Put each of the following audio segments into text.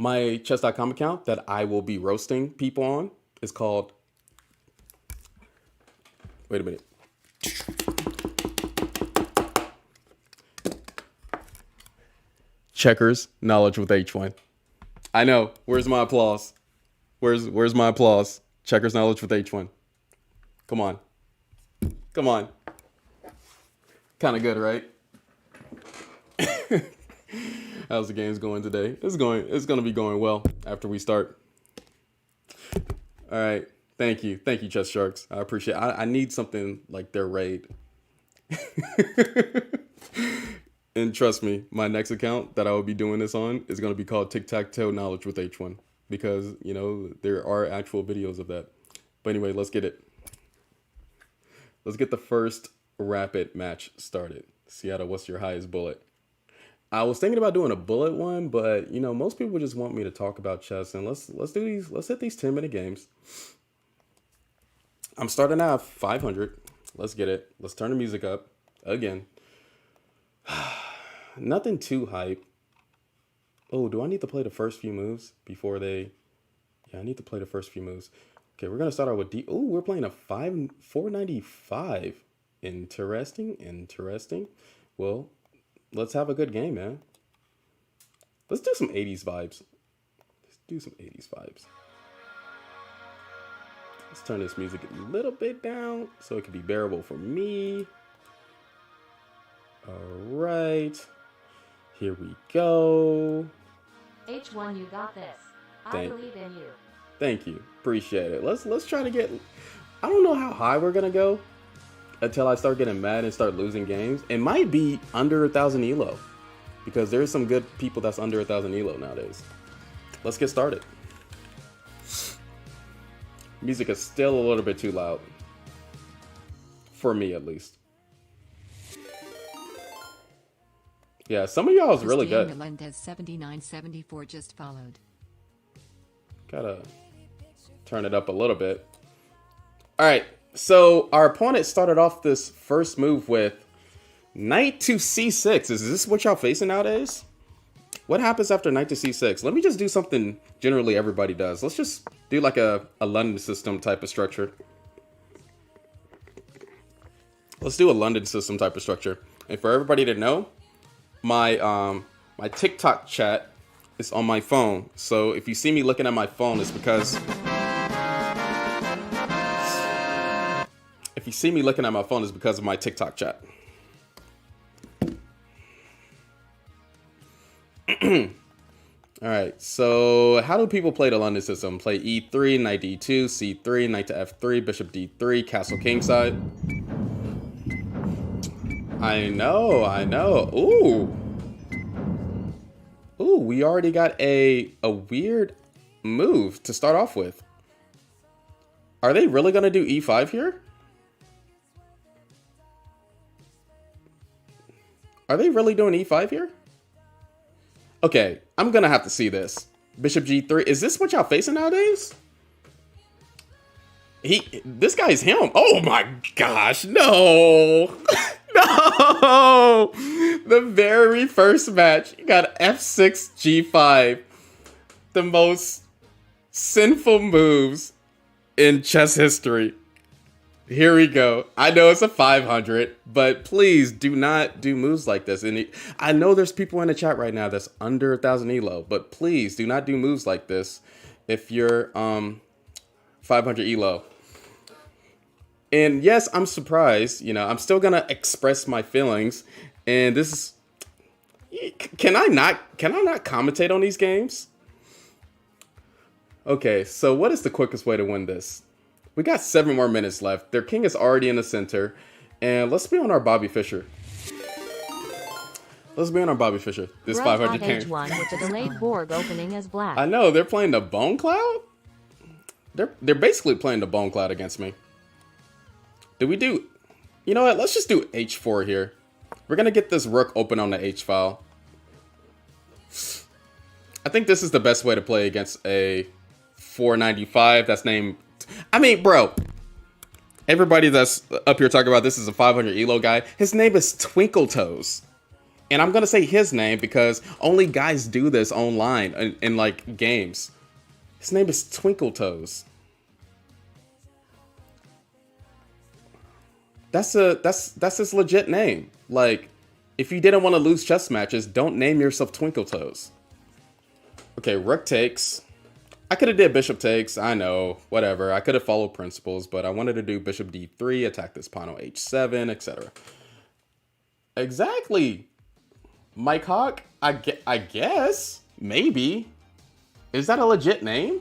My chess.com account that I will be roasting people on is called. Wait a minute. Checkers knowledge with H1. I know. Where's my applause? Where's my applause? Checkers knowledge with H1. Come on. Come on. Kind of good, right? How's the games going today? It's going to be going well after we start. All right. Thank you, Chess Sharks. I appreciate it. I need something like their raid. And trust me, my next account that I will be doing this on is going to be called Tic-Tac-Toe Knowledge with H1. Because, there are actual videos of that. But anyway, let's get it. Let's get the first rapid match started. Seattle, what's your highest bullet? I was thinking about doing a bullet one, but most people just want me to talk about chess, and let's do these. Let's hit these 10-minute games. I'm starting out 500. Let's get it. Let's turn the music up again. Nothing too hype. Oh, do I need to play the first few moves before they? Yeah, I need to play the first few moves. Okay, we're gonna start out with D. Oh, we're playing a 495. Interesting. Well, let's have a good game, man. Let's do some 80s vibes. Let's turn this music a little bit down so it can be bearable for me. All right. Here we go. H1, you got this. I believe in you. Thank you. Appreciate it. Let's try to get. I don't know how high we're gonna go until I start getting mad and start losing games. It might be under 1,000 elo because there's some good people that's under 1,000 elo nowadays. Let's get started. Music is still a little bit too loud for me, at least. Yeah, some of y'all is really good. Melendez 7974 just followed. Gotta turn it up a little bit. All right, so our opponent started off this first move with knight to c6. Is this what y'all facing nowadays? What happens after knight to c6? Let me just do something generally everybody does. Let's just do like a London system type of structure. Let's do a London system type of structure. And for everybody to know, my TikTok chat is on my phone. So if you see me looking at my phone, it's because of my TikTok chat. All right, so how do people play the London system? Play e3, knight d2, c3, knight to f3, bishop d3, castle kingside. I know. Ooh, we already got a weird move to start off with. Are they really gonna do e5 here? Are they really doing e5 here? Okay, I'm gonna have to see this. Bishop g3. Is this what y'all facing nowadays? This guy's him. Oh my gosh, no. No. The very first match, you got f6, g5. The most sinful moves in chess history. Here we go. I know it's a 500, but please do not do moves like this. And I know there's people in the chat right now that's under 1,000 elo, but please do not do moves like this if you're 500 elo. And yes, I'm surprised. I'm still gonna express my feelings. And this is. Can I not commentate on these games? Okay, so what is the quickest way to win this? We got 7 more minutes left. Their king is already in the center. And let's be on our Bobby Fischer. This 500 king. H1 with the delayed Borg opening as black. I know, they're playing the Bone Cloud? They're basically playing the Bone Cloud against me. Do we do... You know what? Let's just do h4 here. We're going to get this rook open on the h file. I think this is the best way to play against a 495 that's named... I mean, bro. Everybody that's up here talking about this is a 500 elo guy. His name is Twinkle Toes. And I'm gonna say his name because only guys do this online in like games. His name is Twinkle Toes. That's his legit name. Like, if you didn't want to lose chess matches, don't name yourself Twinkle Toes. Okay, rook takes. I could have did bishop takes. I know, whatever. I could have followed principles, but I wanted to do bishop d3, attack this pawn on h7, etc. Exactly. Mike Hawk? I guess. Maybe. Is that a legit name?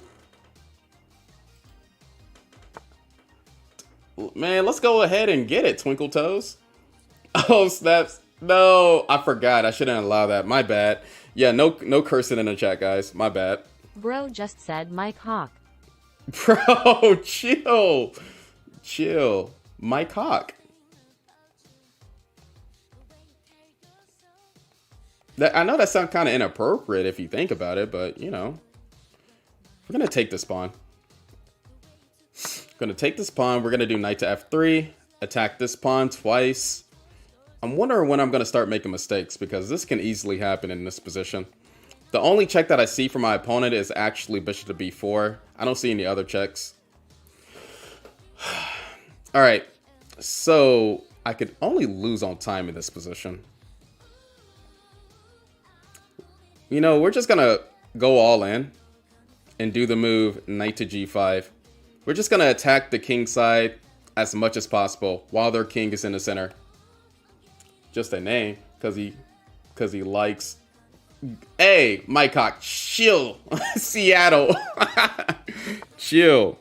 Man, let's go ahead and get it, Twinkle Toes. Oh, snaps. No, I forgot. I shouldn't allow that. My bad. Yeah, no cursing in the chat, guys. My bad. Bro just said Mike Hawk. Bro, chill. Chill. Mike Hawk. I know that sounds kind of inappropriate if you think about it, but, you know. We're going to take this pawn. Going to take this pawn. We're going to do knight to f3. Attack this pawn twice. I'm wondering when I'm going to start making mistakes because this can easily happen in this position. The only check that I see from my opponent is actually bishop to b4. I don't see any other checks. All right. So I could only lose on time in this position. You know, we're just going to go all in and do the move knight to g5. We're just going to attack the king side as much as possible while their king is in the center. Just a name, because he likes... Hey, Mike Hawk, chill. Seattle. Chill.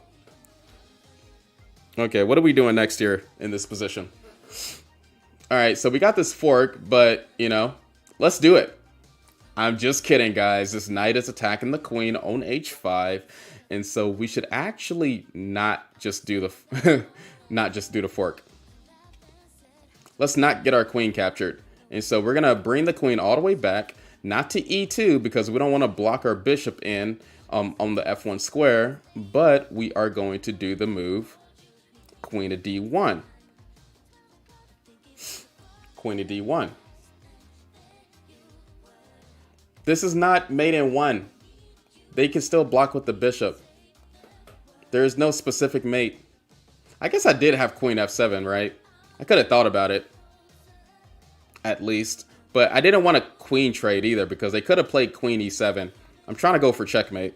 Okay, what are we doing next here in this position? All right, so we got this fork, but, you know, let's do it. I'm just kidding, guys. This knight is attacking the queen on h5, and so we should actually not just do the fork. Let's not get our queen captured. And so we're gonna bring the queen all the way back, not to e2 because we don't want to block our bishop in on the f1 square, but we are going to do the move queen to d1. Queen to d1. This is not mate in one. They can still block with the bishop. There is no specific mate. I guess I did have queen f7, right? I could have thought about it. At least. But I didn't want a queen trade either because they could have played queen e7. I'm trying to go for checkmate.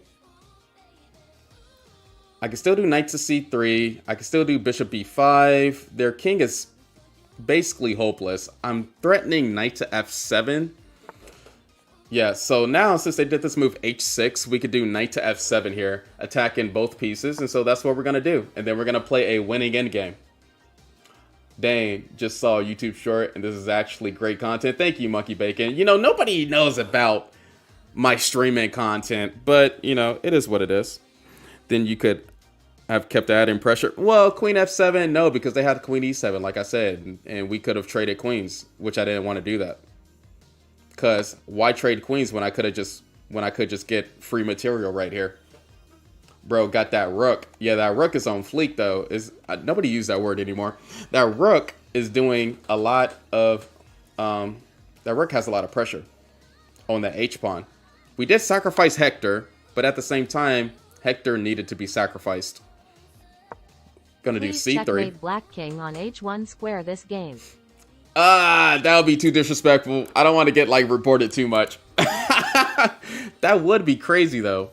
I can still do knight to c3. I can still do bishop b5. Their king is basically hopeless. I'm threatening knight to f7. Yeah, so now since they did this move h6, we could do knight to f7 here, attacking both pieces. And so that's what we're going to do. And then we're going to play a winning endgame. Dang, just saw a YouTube short, and this is actually great content. Thank you, Monkey Bacon. You know, nobody knows about my streaming content, but, you know, it is what it is. Then you could have kept adding pressure. Well, queen f7, no, because they had queen e7, like I said, and we could have traded queens, which I didn't want to do that. Because why trade queens when I could just get free material right here? Bro, got that rook. Yeah, that rook is on fleek, though. Nobody use that word anymore. That rook is doing a lot of... that rook has a lot of pressure on that h-pawn. We did sacrifice Hector, but at the same time, Hector needed to be sacrificed. Gonna do c3. Checkmate Black King on h1 square this game. That would be too disrespectful. I don't want to get, like, reported too much. That would be crazy, though.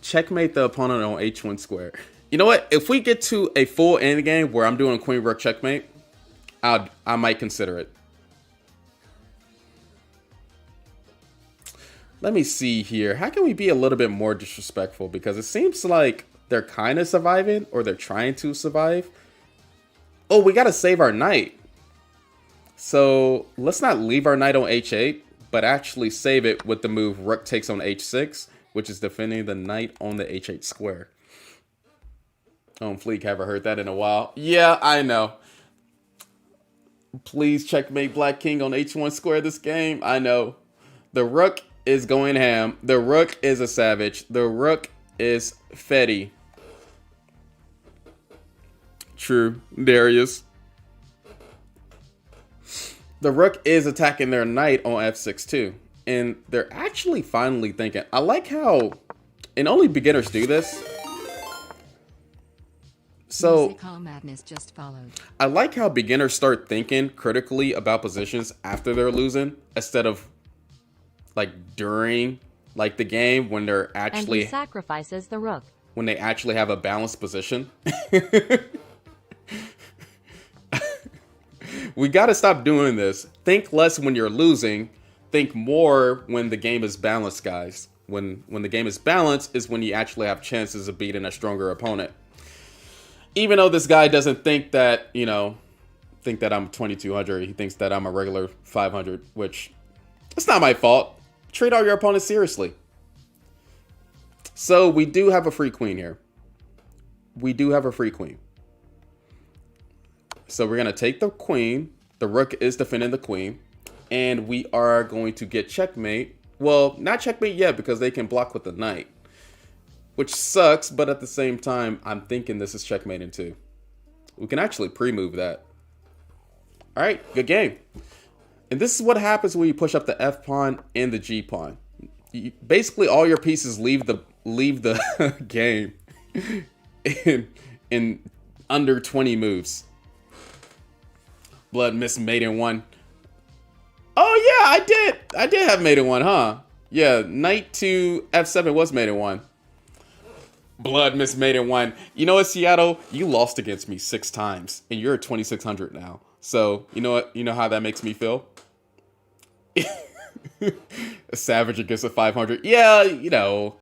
Checkmate the opponent on h1 square. You know what? If we get to a full endgame where I'm doing queen rook checkmate, I might consider it. Let me see here. How can we be a little bit more disrespectful? Because it seems like they're kind of surviving, or they're trying to survive. Oh, we got to save our knight. So let's not leave our knight on h8, but actually save it with the move rook takes on h6, which is defending the knight on the h8 square. Fleek, haven't heard that in a while. Yeah, I know. Please checkmate Black King on h1 square this game. I know. The rook is going ham. The rook is a savage. The rook is Fetty. True, Darius. the rook is attacking their knight on f6 too. And they're actually finally thinking. I like how, and only beginners do this. So Music Hall Madness just followed. I like how beginners start thinking critically about positions after they're losing instead of like during like the game when they're And actually he sacrifices the rook. when they actually have a balanced position. We got to stop doing this. Think less when you're losing. Think more when the game is balanced, guys. When the game is balanced is when you actually have chances of beating a stronger opponent. Even though this guy doesn't think that, you know, think that I'm 2200, he thinks that I'm a regular 500, which it's not my fault. Treat all your opponents seriously. So we do have a free queen here. We do have a free queen. So we're going to take the queen. The rook is defending the queen. And we are going to get checkmate. Well, not checkmate yet because they can block with the knight. Which sucks, but at the same time, I'm thinking this is checkmating too. We can actually pre-move that. All right, good game. And this is what happens when you push up the F pawn and the G pawn. Basically, all your pieces leave the game in under 20 moves. Blood missed mate in one. Oh yeah, I did have mate in one, huh? Yeah, knight to F7 was mate in one. Blood missed mate in one. You know what, Seattle? You lost against me 6 times, and you're at 2600 now. So you know what? You know how that makes me feel. A savage against a 500. Yeah, you know,